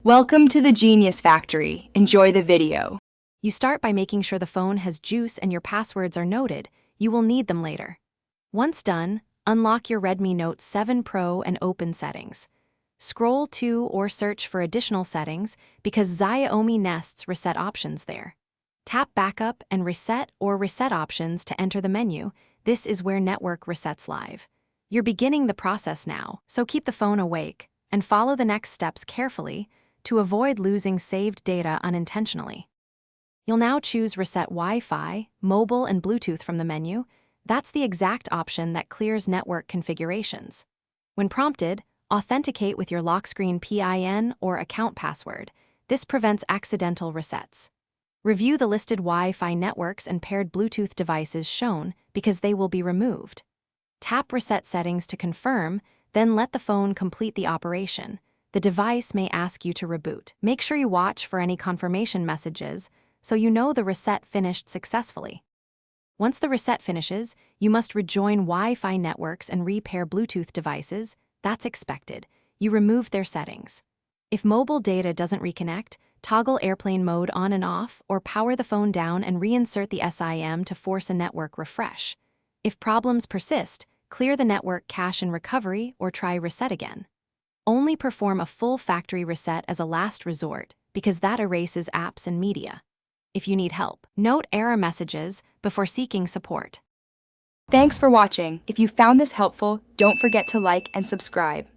Welcome to the Genius Factory. Enjoy the video. You start by making sure the phone has juice and your passwords are noted. You will need them later. Once done, unlock your Redmi Note 7 Pro and open Settings. Scroll to or search for additional settings because Xiaomi nests reset options there. Tap Backup and Reset or Reset options to enter the menu. This is where network resets live. You're beginning the process now, so keep the phone awake and follow the next steps carefully to avoid losing saved data unintentionally. You'll now choose Reset Wi-Fi, Mobile, and Bluetooth from the menu. That's the exact option that clears network configurations. When prompted, authenticate with your lock screen PIN or account password. This prevents accidental resets. Review the listed Wi-Fi networks and paired Bluetooth devices shown because they will be removed. Tap Reset Settings to confirm, then let the phone complete the operation. The device may ask you to reboot. Make sure you watch for any confirmation messages so you know the reset finished successfully. Once the reset finishes, you must rejoin Wi-Fi networks and repair Bluetooth devices. That's expected. You remove their settings. If mobile data doesn't reconnect, toggle airplane mode on and off or power the phone down and reinsert the SIM to force a network refresh. If problems persist, clear the network cache in recovery or try reset again. Only perform a full factory reset as a last resort because that erases apps and media. If you need help, note error messages before seeking support. Thanks for watching. If you found this helpful, don't forget to like and subscribe.